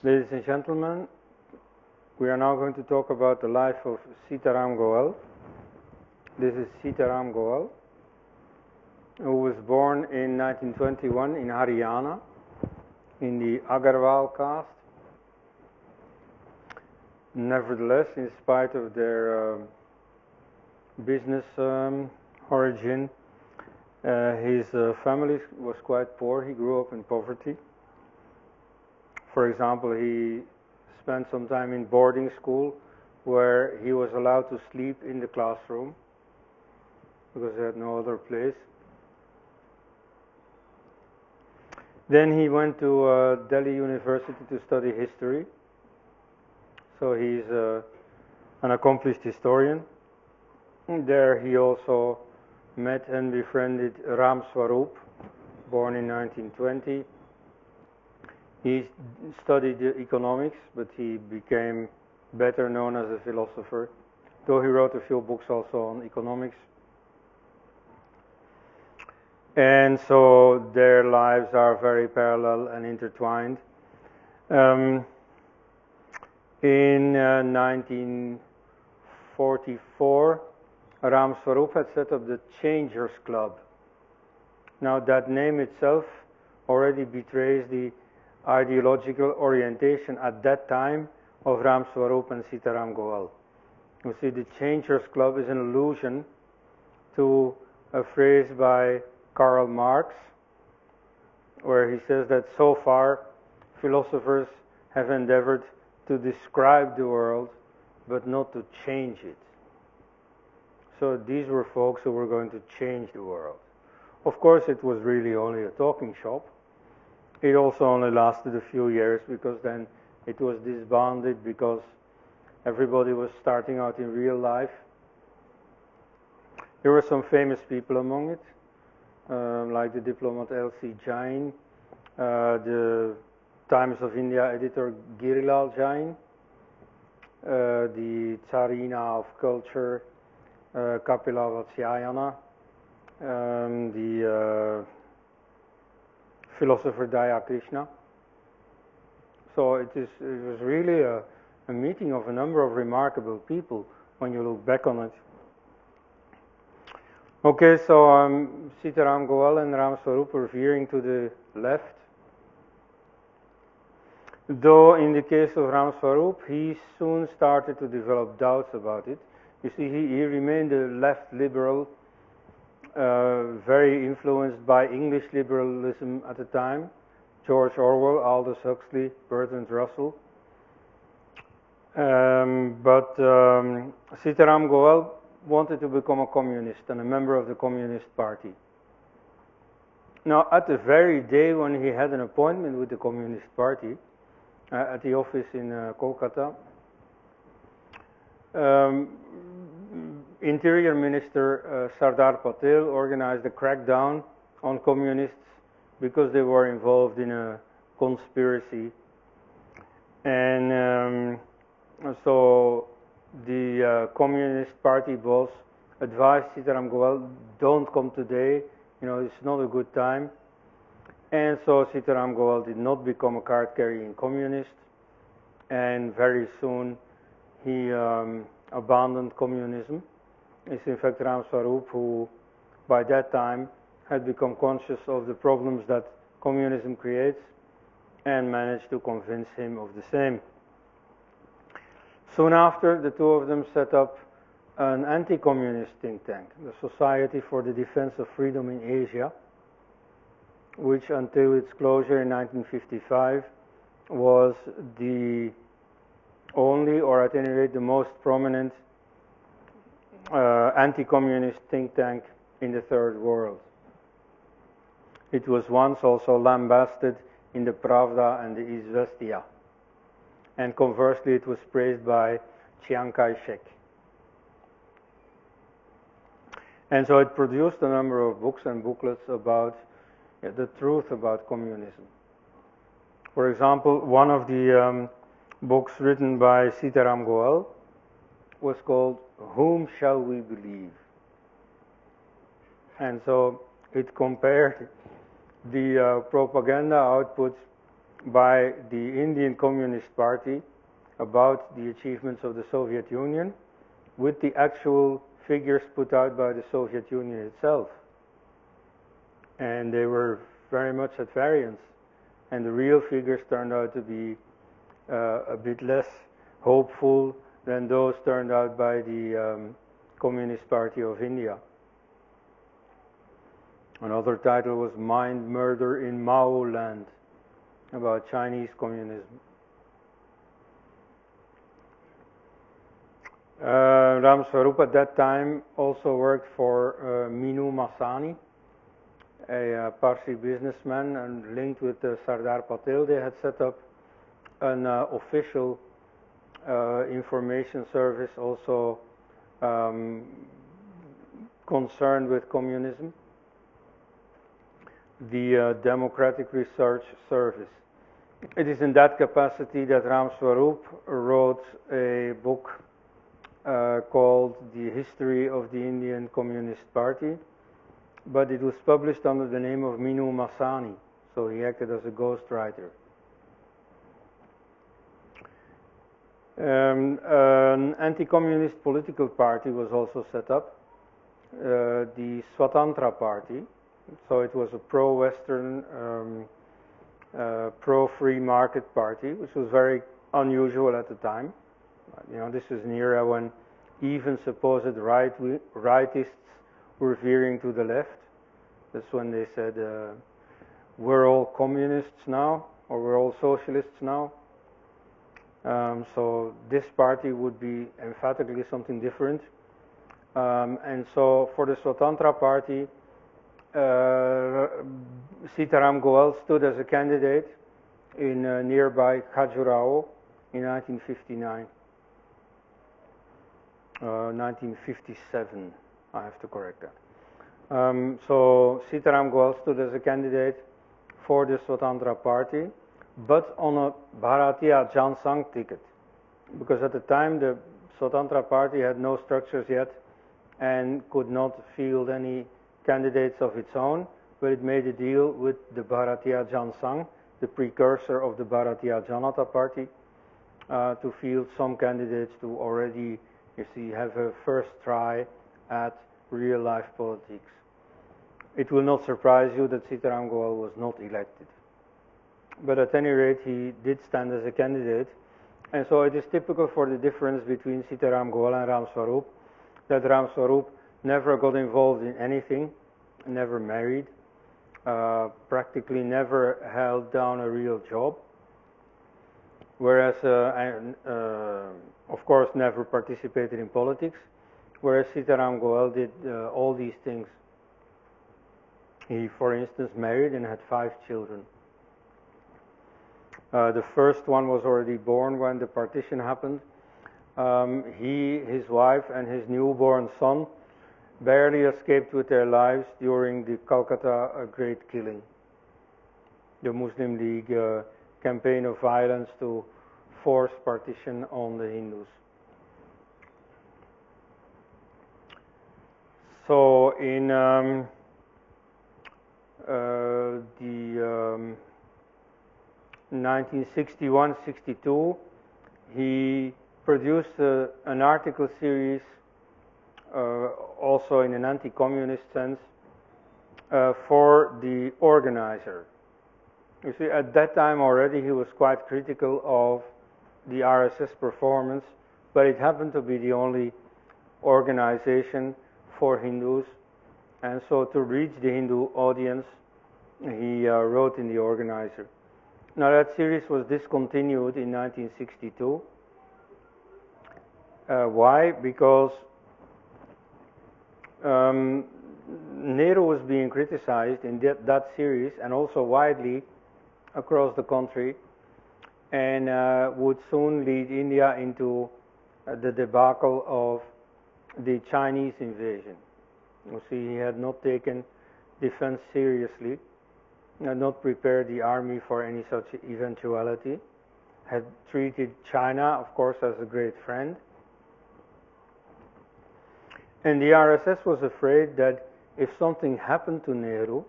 Ladies and gentlemen, we are now going to talk about the life of Sitaram Goel. This is Sitaram Goel, who was born in 1921 in Haryana, in the Agarwal caste. Nevertheless, in spite of their business origin, his family was quite poor. He grew up in poverty. For example, he spent some time in boarding school where he was allowed to sleep in the classroom because he had no other place. Then he went to Delhi University to study history. So he's an accomplished historian. And there he also met and befriended Ram Swarup, born in 1920. He studied economics, but he became better known as a philosopher, though he wrote a few books also on economics. And so their lives are very parallel and intertwined. In 1944, Ram Swarup had set up the Changers Club. Now that name itself already betrays the ideological orientation at that time of Ram Swarup and Sitaram Goel. You see, the Changers Club is an allusion to a phrase by Karl Marx, where he says that so far philosophers have endeavored to describe the world, but not to change it. So these were folks who were going to change the world. Of course, it was really only a talking shop. It also only lasted a few years because then it was disbanded because everybody was starting out in real life. There were some famous people among it, like the diplomat L.C. Jain, the Times of India editor Girilal Jain, the Tsarina of Culture, Kapila Vatsyayana, the philosopher Daya Krishna. So it was really a meeting of a number of remarkable people when you look back on it. Okay, so Sitaram Goel and Ram Swarup were veering to the left. Though in the case of Ram Swarup, he soon started to develop doubts about it. You see, he remained a left liberal, very influenced by English liberalism at the time. George Orwell, Aldous Huxley, Bertrand Russell. But Sitaram Goel wanted to become a communist and a member of the Communist Party. Now, at the very day when he had an appointment with the Communist Party, at the office in Kolkata, Interior Minister Sardar Patel organized a crackdown on communists because they were involved in a conspiracy. And so the Communist Party boss advised Sitaram Goel, don't come today, it's not a good time. And so Sitaram Goel did not become a card-carrying communist, and very soon he abandoned communism. It's in fact Ram Swarup who, by that time, had become conscious of the problems that communism creates and managed to convince him of the same. Soon after, the two of them set up an anti-communist think tank, the Society for the Defense of Freedom in Asia, which until its closure in 1955 was the only, or at any rate the most prominent, anti-communist think tank in the Third World. It was once also lambasted in the Pravda and the Izvestia, and conversely it was praised by Chiang Kai-shek. And so it produced a number of books and booklets about the truth about communism. For example, one of the books written by Sitaram Goel was called Whom Shall We Believe? And so it compared the propaganda output by the Indian Communist Party about the achievements of the Soviet Union with the actual figures put out by the Soviet Union itself. And they were very much at variance. And the real figures turned out to be a bit less hopeful than those turned out by the Communist Party of India. Another title was Mind Murder in Mao Land, about Chinese communism. Ram Swarup at that time also worked for Minu Masani, a Parsi businessman, and linked with Sardar Patel. They had set up an official information service also concerned with communism, the Democratic Research Service. It is in that capacity that Ram Swarup wrote a book called The History of the Indian Communist Party, but it was published under the name of Minu Masani, so he acted as a ghostwriter. An anti-communist political party was also set up, the Swatantra Party. So it was a pro-Western, pro-free market party, which was very unusual at the time. You know, this is an era when even supposed rightists were veering to the left. That's when they said, we're all communists now, or we're all socialists now. So this party would be emphatically something different. And so for the Swatantra Party, Sitaram Goel stood as a candidate in nearby Khajuraho in 1959. 1957, I have to correct that. So Sitaram Goel stood as a candidate for the Swatantra Party, but on a Bharatiya Jansangh ticket, because at the time the Swatantra Party had no structures yet and could not field any candidates of its own, but it made a deal with the Bharatiya Jansangh, the precursor of the Bharatiya Janata Party, to field some candidates to already, you see, have a first try at real life politics. It will not surprise you that Sitaram Goel was not elected. But at any rate, he did stand as a candidate. And so it is typical for the difference between Sitaram Goel and Ram Swarup that Ram Swarup never got involved in anything, never married, practically never held down a real job, whereas, of course, never participated in politics, whereas Sitaram Goel did all these things. He, for instance, married and had 5 children. The first one was already born when the partition happened. He, his wife, and his newborn son barely escaped with their lives during the Calcutta Great Killing, the Muslim League campaign of violence to force partition on the Hindus. So in the 1961-62, he produced an article series, also in an anti-communist sense, for the Organizer. You see, at that time already he was quite critical of the RSS performance, but it happened to be the only organization for Hindus, and so to reach the Hindu audience, he wrote in the Organizer. Now that series was discontinued in 1962. Why? Because Nehru was being criticized in that series and also widely across the country, and would soon lead India into the debacle of the Chinese invasion. You see, he had not taken defense seriously, had not prepared the army for any such eventuality, had treated China, of course, as a great friend. And the RSS was afraid that if something happened to Nehru,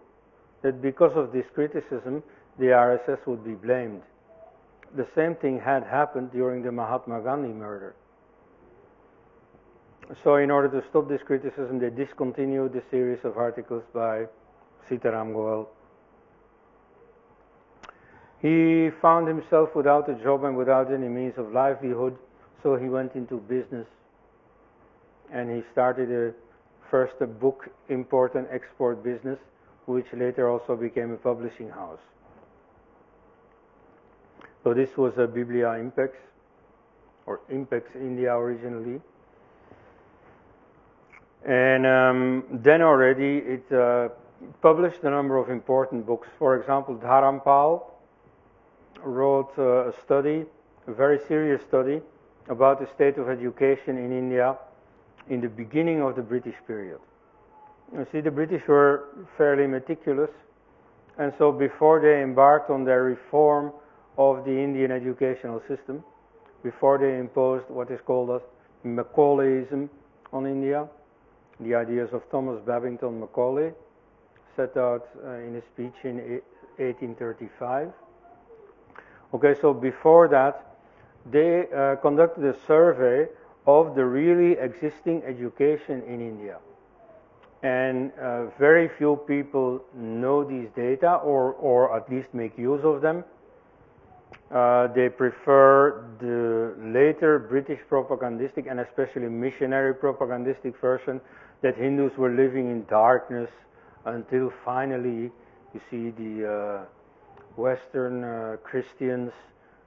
that because of this criticism, the RSS would be blamed. The same thing had happened during the Mahatma Gandhi murder. So in order to stop this criticism, they discontinued the series of articles by Sitaram Goel. He found himself without a job and without any means of livelihood, so he went into business. And he started first a book import and export business, which later also became a publishing house. So this was a Biblia Impex, or Impex India originally. And then already it published a number of important books. For example, Dharampal wrote a study, a very serious study, about the state of education in India in the beginning of the British period. You see, the British were fairly meticulous, and so before they embarked on their reform of the Indian educational system, before they imposed what is called as Macaulayism on India, the ideas of Thomas Babington Macaulay, set out in a speech in 1835. Okay, so before that, they conducted a survey of the really existing education in India. And very few people know these data, or at least make use of them. They prefer the later British propagandistic and especially missionary propagandistic version that Hindus were living in darkness until finally, you see, the Western Christians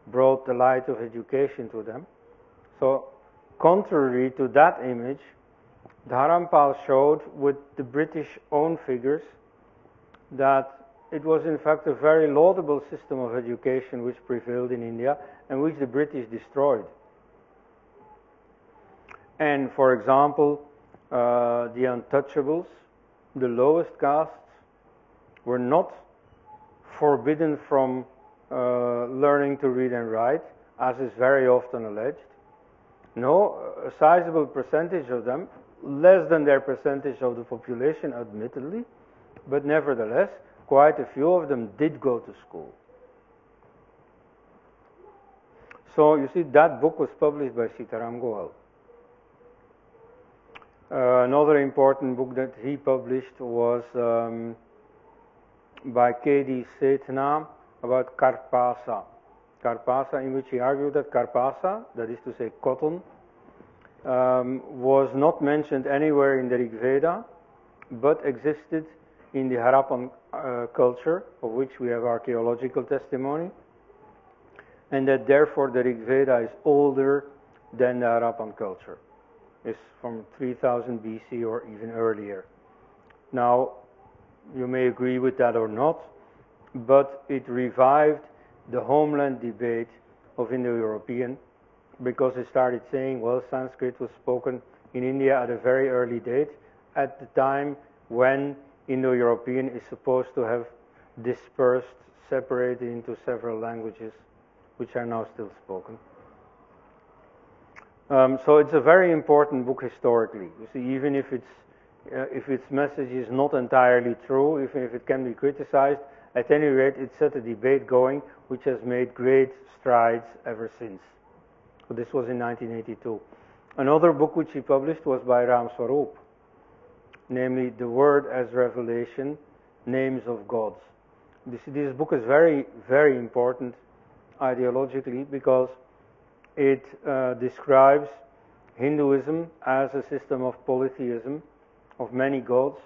brought the light of education to them. So, contrary to that image, Dharampal showed with the British own figures that it was in fact a very laudable system of education which prevailed in India and which the British destroyed. And for example, the untouchables, the lowest castes, were not forbidden from learning to read and write, as is very often alleged. No, a sizable percentage of them, less than their percentage of the population admittedly, but nevertheless, quite a few of them did go to school. So you see, that book was published by Sitaram Goel. Another important book that he published was by K.D. Setna about Karpasa. Karpasa, in which he argued that Karpasa, that is to say cotton, was not mentioned anywhere in the Rig Veda, but existed in the Harappan culture, of which we have archaeological testimony, and that therefore the Rig Veda is older than the Harappan culture. It's from 3000 BC or even earlier. Now, you may agree with that or not, but it revived the homeland debate of Indo-European, because it started saying, well, Sanskrit was spoken in India at a very early date, at the time when Indo-European is supposed to have dispersed, separated into several languages, which are now still spoken. So it's a very important book historically. You see, even if its message is not entirely true, even if it can be criticized, at any rate, it set a debate going, which has made great strides ever since. So this was in 1982. Another book which he published was by Ram Swarup, namely The Word as Revelation, Names of Gods. This book is very, very important ideologically because it describes Hinduism as a system of polytheism, of many gods,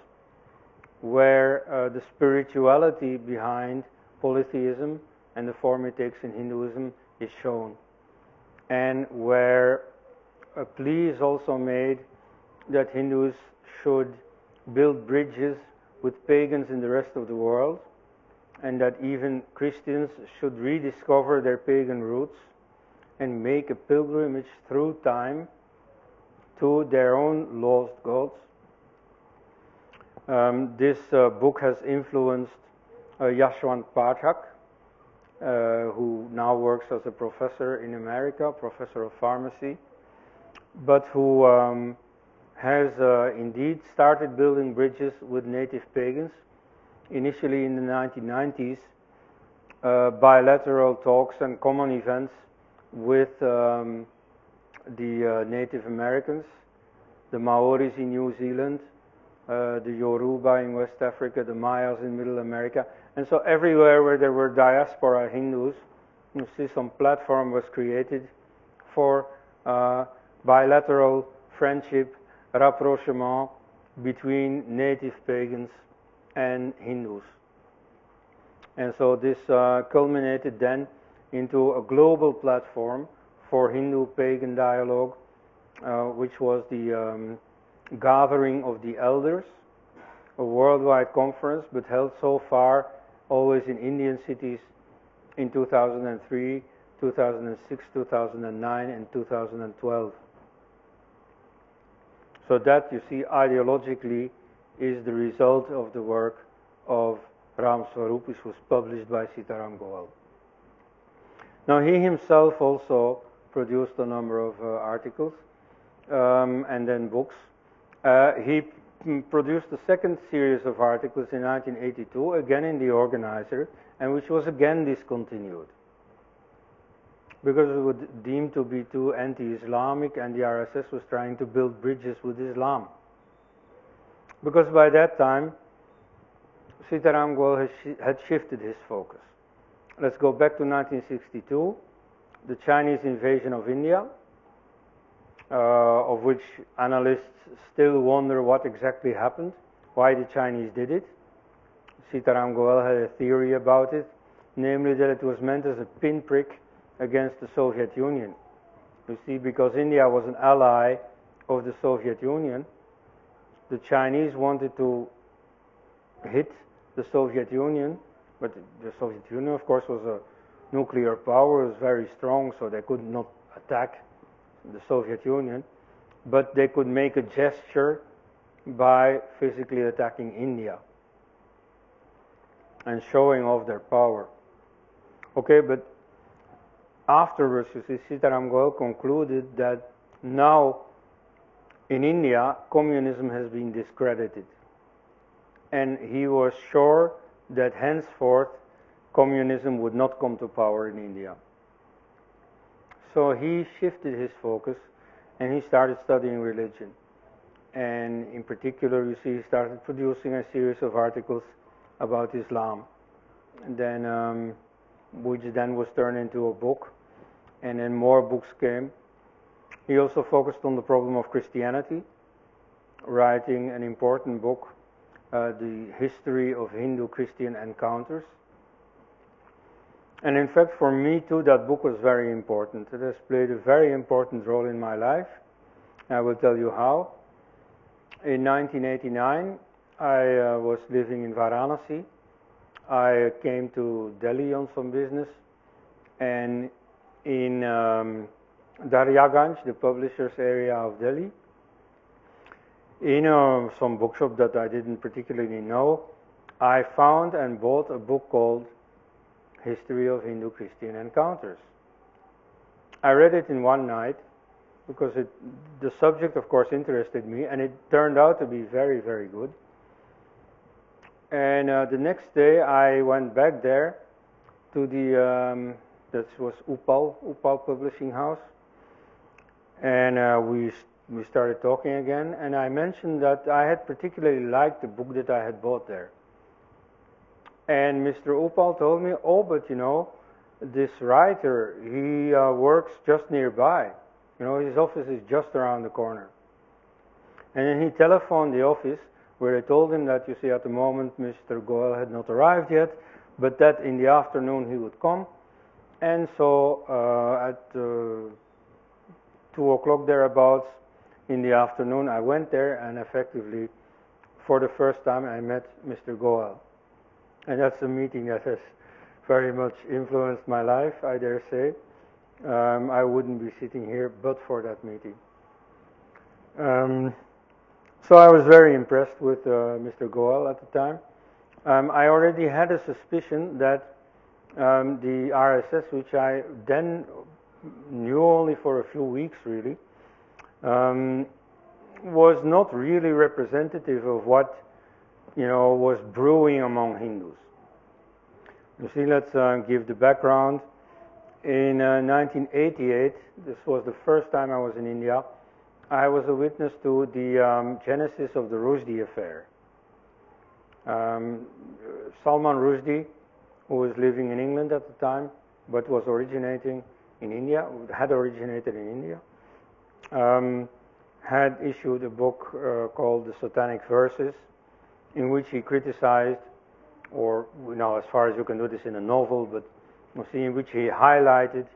where the spirituality behind polytheism and the form it takes in Hinduism is shown, and where a plea is also made that Hindus should build bridges with pagans in the rest of the world, and that even Christians should rediscover their pagan roots and make a pilgrimage through time to their own lost gods. This book has influenced Yashwant Pathak, who now works as a professor in America, professor of pharmacy, but who has indeed started building bridges with native pagans. Initially in the 1990s, bilateral talks and common events with the Native Americans, the Maoris in New Zealand, the Yoruba in West Africa, the Mayas in Middle America. And so everywhere where there were diaspora Hindus, you see some platform was created for bilateral friendship, rapprochement between native pagans and Hindus. And so this culminated then into a global platform for Hindu-pagan dialogue, which was the gathering of the elders, a worldwide conference, but held so far always in Indian cities in 2003, 2006, 2009, and 2012. So that, you see, ideologically is the result of the work of Ram Swarup, which was published by Sitaram Goel. Now he himself also produced a number of articles and then books. He produced a second series of articles in 1982, again in The Organizer, and which was again discontinued because it was deemed to be too anti-Islamic, and the RSS was trying to build bridges with Islam. Because by that time, Sitaram Goel had shifted his focus. Let's go back to 1962, the Chinese invasion of India, of which analysts still wonder what exactly happened, why the Chinese did it. Sitaram Goel had a theory about it, namely that it was meant as a pinprick against the Soviet Union. You see, because India was an ally of the Soviet Union, the Chinese wanted to hit the Soviet Union, but the Soviet Union, of course, was a nuclear power, it was very strong, so they could not attack the Soviet Union, but they could make a gesture by physically attacking India and showing off their power. Okay, but afterwards, you see, Sitaram Goel concluded that now in India, communism has been discredited. And he was sure that henceforth communism would not come to power in India. So he shifted his focus and he started studying religion. And in particular, you see, he started producing a series of articles about Islam. And then, which then was turned into a book, and then more books came. He also focused on the problem of Christianity, writing an important book, The History of Hindu-Christian Encounters. And in fact, for me too, that book was very important. It has played a very important role in my life. I will tell you how. In 1989, I was living in Varanasi. I came to Delhi on some business, and in Daryaganj, the publisher's area of Delhi, in some bookshop that I didn't particularly know, I found and bought a book called History of Hindu-Christian Encounters. I read it in one night because the subject, of course, interested me, and it turned out to be very, very good. And the next day I went back there to the, that was Upal Publishing House, and we started talking again, and I mentioned that I had particularly liked the book that I had bought there. And Mr. Upal told me, oh, but you know, this writer, he works just nearby. You know, his office is just around the corner. And then he telephoned the office, where they told him that, you see, at the moment Mr. Goel had not arrived yet, but that in the afternoon he would come. And so at 2 o'clock thereabouts in the afternoon, I went there, and effectively, for the first time, I met Mr. Goel. And that's a meeting that has very much influenced my life, I dare say. I wouldn't be sitting here but for that meeting. So I was very impressed with Mr. Goel at the time. I already had a suspicion that the RSS, which I then knew only for a few weeks really, was not really representative of what, you know, was brewing among Hindus. You see, let's give the background. In 1988, this was the first time I was in India, I was a witness to the genesis of the Rushdie affair. Salman Rushdie, who was living in England at the time, but was originating in India, had originated in India, had issued a book called The Satanic Verses, in which he criticized, or as far as you can do this in a novel, but you see, in which he highlighted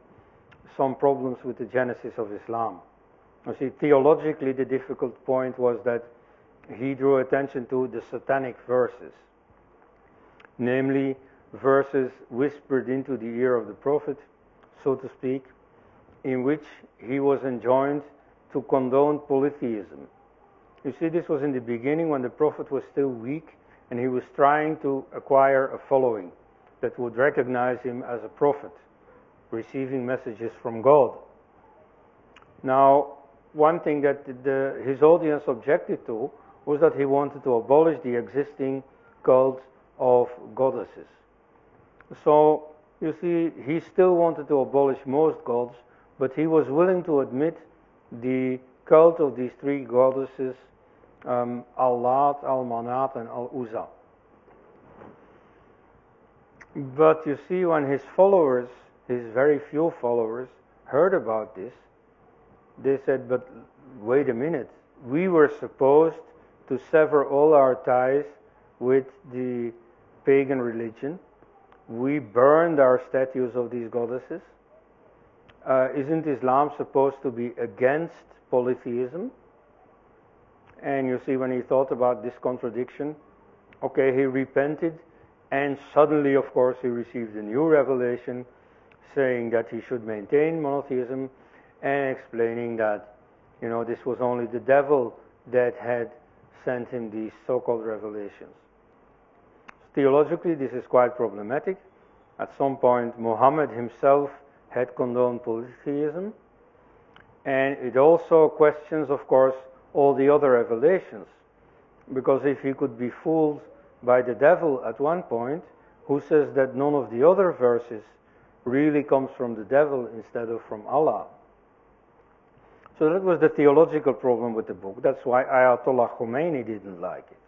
some problems with the genesis of Islam. You see, theologically, the difficult point was that he drew attention to the satanic verses, namely verses whispered into the ear of the prophet, so to speak, in which he was enjoined to condone polytheism. You see, this was in the beginning when the prophet was still weak and he was trying to acquire a following that would recognize him as a prophet, receiving messages from God. Now, one thing that his audience objected to was that he wanted to abolish the existing cult of goddesses. So, you see, he still wanted to abolish most gods, but he was willing to admit the cult of these three goddesses, Al-Lat, Al-Manat, and Al-Uzza. But you see, when his followers, his very few followers, heard about this, they said, but wait a minute, we were supposed to sever all our ties with the pagan religion. We burned our statues of these goddesses. Isn't Islam supposed to be against polytheism? And you see, when he thought about this contradiction, okay, he repented, and suddenly, of course, he received a new revelation saying that he should maintain monotheism and explaining that, this was only the devil that had sent him these so-called revelations. Theologically, this is quite problematic. At some point, Muhammad himself had condoned polytheism, and it also questions, of course, all the other revelations, because if he could be fooled by the devil at one point, who says that none of the other verses really comes from the devil instead of from Allah? So that was the theological problem with the book. That's why Ayatollah Khomeini didn't like it.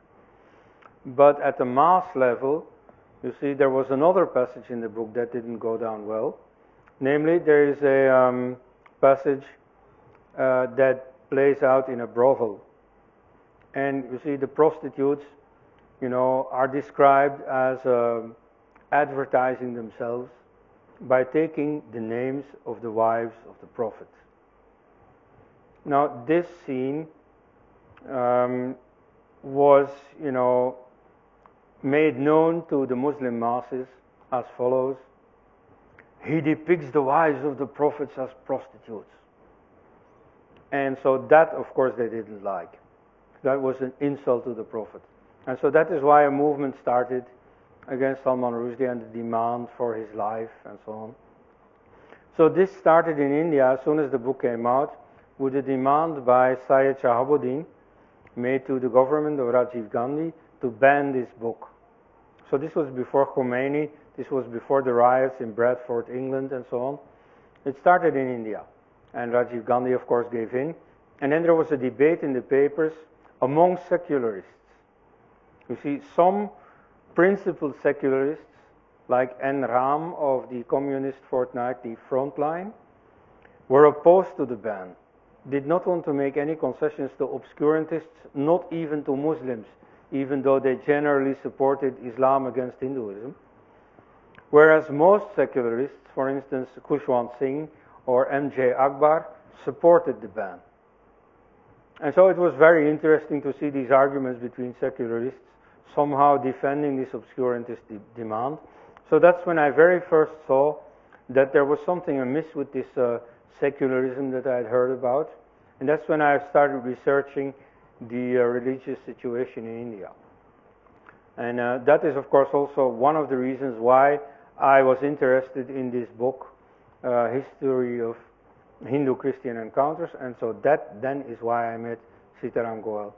But at the mass level, you see, there was another passage in the book that didn't go down well. Namely, there is a passage that plays out in a brothel. And you see, the prostitutes, are described as advertising themselves by taking the names of the wives of the prophet. Now, this scene was, made known to the Muslim masses as follows. He depicts the wives of the prophets as prostitutes. And so that, of course, they didn't like. That was an insult to the prophet. And so that is why a movement started against Salman Rushdie and the demand for his life and so on. So this started in India as soon as the book came out with a demand by Syed Shahabuddin made to the government of Rajiv Gandhi to ban this book. So this was before Khomeini, this was before the riots in Bradford, England and so on. It started in India. And Rajiv Gandhi, of course, gave in. And then there was a debate in the papers among secularists. You see, some principled secularists, like N. Ram of the Communist Fortnightly Frontline, were opposed to the ban, did not want to make any concessions to obscurantists, not even to Muslims, even though they generally supported Islam against Hinduism. Whereas most secularists, for instance, Khushwant Singh or M.J. Akbar, supported the ban. And so it was very interesting to see these arguments between secularists somehow defending this obscurantist demand. So that's when I very first saw that there was something amiss with this secularism that I had heard about. And that's when I started researching the religious situation in India. And that is, of course, also one of the reasons why I was interested in this book, History of Hindu-Christian Encounters, and so that then is why I met Sitaram Goel.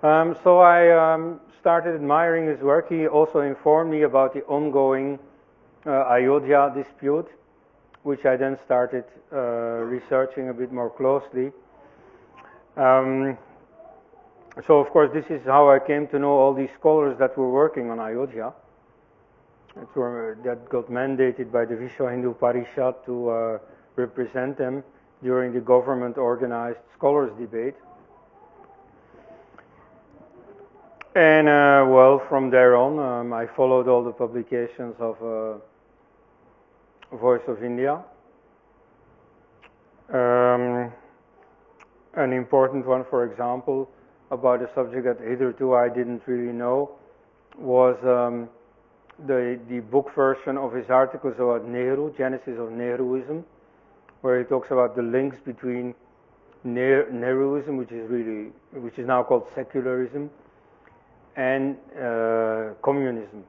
So I started admiring his work. He also informed me about the ongoing Ayodhya dispute, which I then started researching a bit more closely. So of course this is how I came to know all these scholars that were working on Ayodhya, that got mandated by the Vishwa Hindu Parishad to represent them during the government organized scholars debate. And well, from there on I followed all the publications of Voice of India. An important one, for example, about a subject that hitherto I didn't really know was the book version of his articles about Nehru, Genesis of Nehruism, where he talks about the links between Nehruism, which is now called secularism, and communism.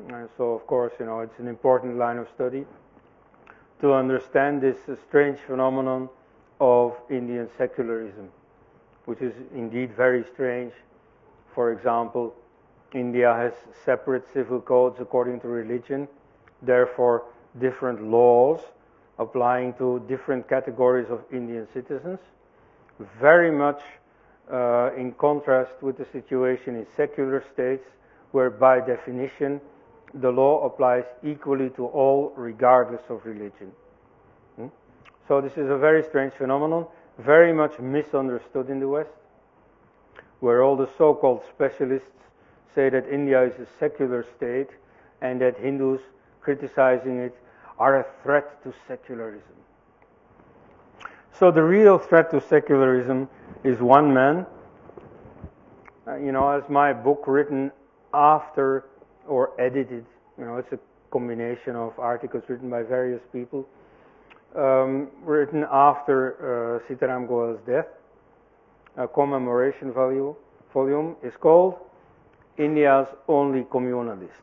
And so, of course, it's an important line of study to understand this strange phenomenon of Indian secularism, which is indeed very strange. For example, India has separate civil codes according to religion, therefore different laws applying to different categories of Indian citizens, very much in contrast with the situation in secular states, where by definition the law applies equally to all regardless of religion. So this is a very strange phenomenon, very much misunderstood in the West, where all the so-called specialists say that India is a secular state and that Hindus criticizing it are a threat to secularism. So the real threat to secularism is one man. As my book written after or edited, it's a combination of articles written by various people, written after Sitaram Goel's death. A commemoration volume is called India's Only Communalist.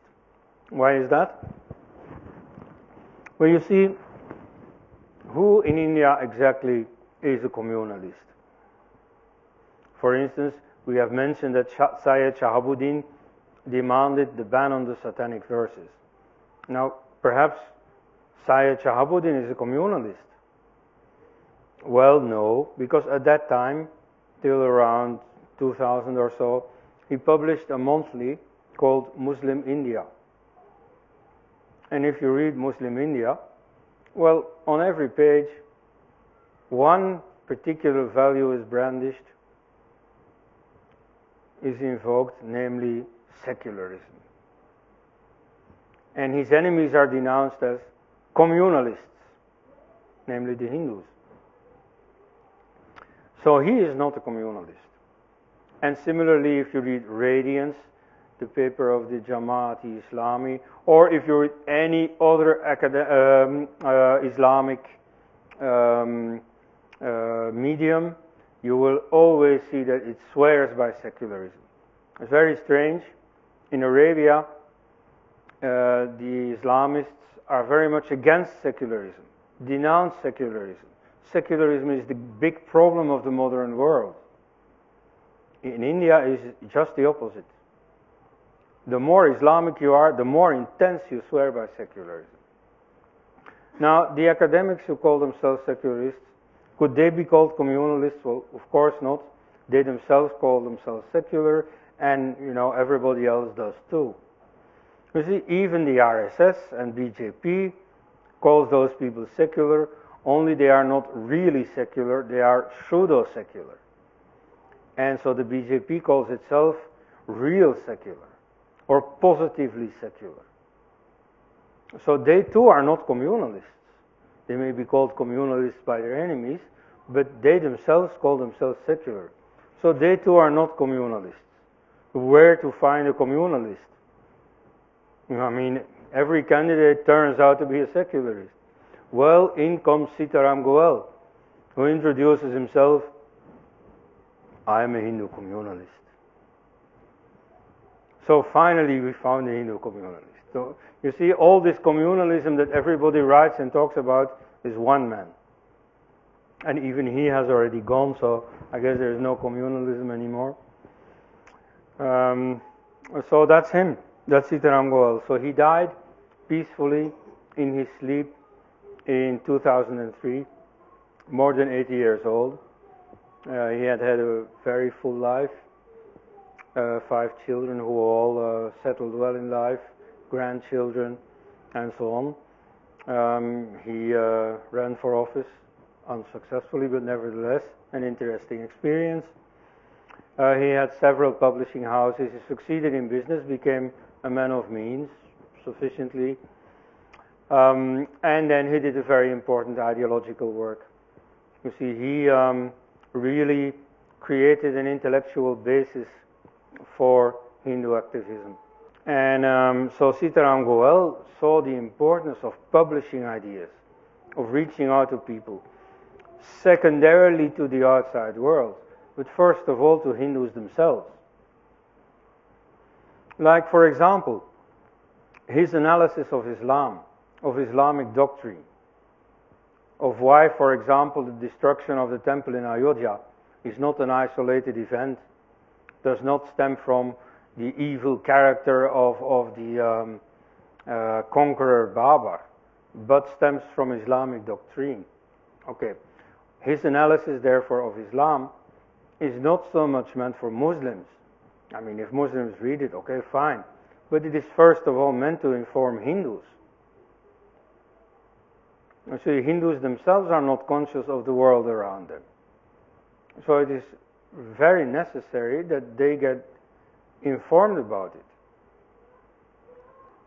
Why is that? Well, you see, who in India exactly is a communalist? For instance, we have mentioned that Syed Shahabuddin demanded the ban on the satanic verses. Now, perhaps Syed Shahabuddin is a communalist. Well, no, because at that time, till around 2000 or so, he published a monthly called Muslim India. And if you read Muslim India, well, on every page, one particular value is brandished, is invoked, namely secularism. And his enemies are denounced as communalists, namely the Hindus. So he is not a communalist. And similarly, if you read Radiance, the paper of the Jamaat-e-Islami, or if you read any other Islamic medium, you will always see that it swears by secularism. It's very strange. In Arabia, the Islamists are very much against secularism, denounce secularism. Secularism is the big problem of the modern world. In India, it is just the opposite. The more Islamic you are, the more intense you swear by secularism. Now, the academics who call themselves secularists, could they be called communalists? Well, of course not. They themselves call themselves secular, and everybody else does too. You see, even the RSS and BJP calls those people secular, only they are not really secular, they are pseudo-secular. And so the BJP calls itself real secular, or positively secular. So they too are not communalists. They may be called communalists by their enemies, but they themselves call themselves secular. So they too are not communalists. Where to find a communalist? Every candidate turns out to be a secularist. Well, in comes Sitaram Goel, who introduces himself, I am a Hindu communalist. So finally we found a Hindu communalist. So you see, all this communalism that everybody writes and talks about is one man. And even he has already gone, so I guess there is no communalism anymore. Um, so that's him. That's Sitaram Goel. So he died peacefully in his sleep in 2003, more than 80 years old. He had had a very full life, 5 children who all settled well in life, grandchildren, and so on. He ran for office unsuccessfully, but nevertheless an interesting experience. He had several publishing houses. He succeeded in business, became a man of means sufficiently, and then he did a very important ideological work. You see, he really created an intellectual basis for Hindu activism. And so Sitaram Goel saw the importance of publishing ideas, of reaching out to people, secondarily to the outside world, but first of all to Hindus themselves. Like, for example, his analysis of Islam, of Islamic doctrine, of why, for example, the destruction of the temple in Ayodhya is not an isolated event, does not stem from the evil character of the conqueror Babar, but stems from Islamic doctrine. Okay, his analysis, therefore, of Islam is not so much meant for Muslims. I mean, if Muslims read it, okay, fine. But it is first of all meant to inform Hindus. And so Hindus themselves are not conscious of the world around them. So it is very necessary that they get informed about it.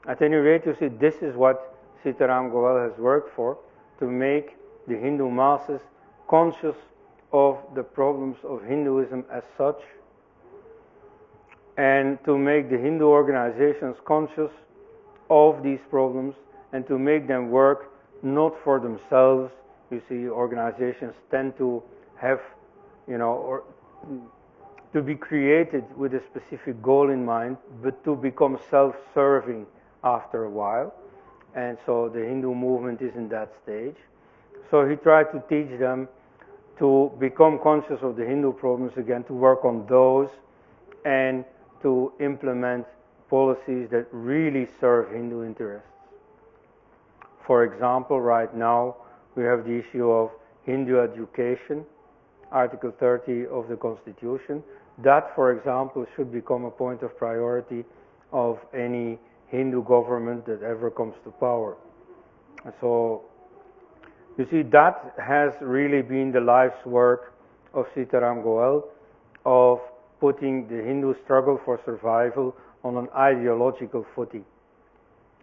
At any rate, you see, this is what Sitaram Goel has worked for, to make the Hindu masses conscious of the problems of Hinduism as such, and to make the Hindu organizations conscious of these problems, and to make them work not for themselves. You see, organizations tend to have, or to be created with a specific goal in mind, but to become self-serving after a while. And so the Hindu movement is in that stage. So he tried to teach them to become conscious of the Hindu problems again, to work on those, and to implement policies that really serve Hindu interests. For example, right now we have the issue of Hindu education, Article 30 of the Constitution. That, for example, should become a point of priority of any Hindu government that ever comes to power. So, you see, that has really been the life's work of Sitaram Goel, of putting the Hindu struggle for survival on an ideological footing.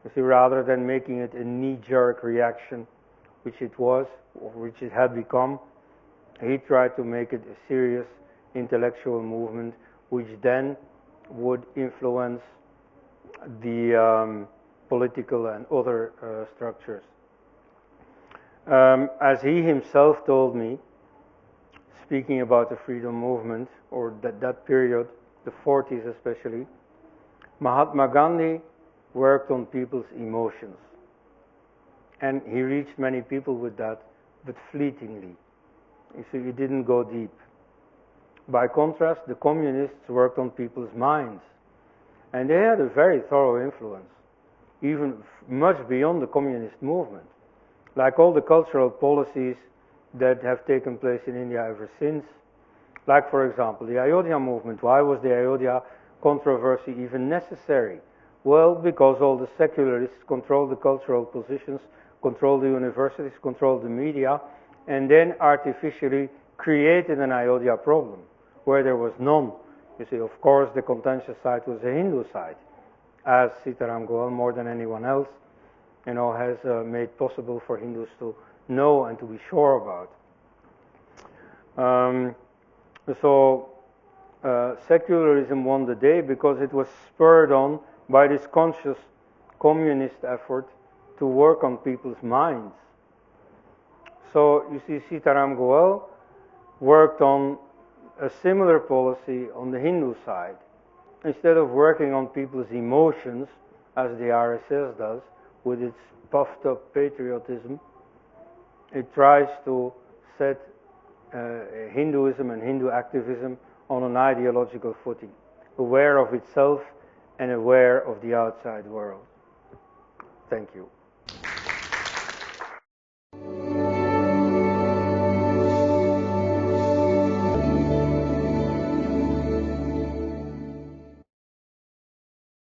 You see, rather than making it a knee-jerk reaction, which it was, or which it had become, he tried to make it a serious intellectual movement, which then would influence the political and other structures. As he himself told me, speaking about the freedom movement, or that period, the 40s especially, Mahatma Gandhi worked on people's emotions. And he reached many people with that, but fleetingly. You see, he didn't go deep. By contrast, the communists worked on people's minds. And they had a very thorough influence, even much beyond the communist movement. Like all the cultural policies that have taken place in India ever since. Like, for example, the Ayodhya movement. Why was the Ayodhya controversy even necessary? Well, because all the secularists controlled the cultural positions, controlled the universities, controlled the media, and then artificially created an Ayodhya problem where there was none. You see, of course, the contentious side was the Hindu side, as Sitaram Goel, more than anyone else, has made possible for Hindus to know and to be sure about. So secularism won the day because it was spurred on by this conscious communist effort to work on people's minds. So you see, Sitaram Goel worked on a similar policy on the Hindu side. Instead of working on people's emotions, as the RSS does, with its puffed up patriotism, it tries to set Hinduism and Hindu activism on an ideological footing. aware of itself and aware of the outside world. Thank you.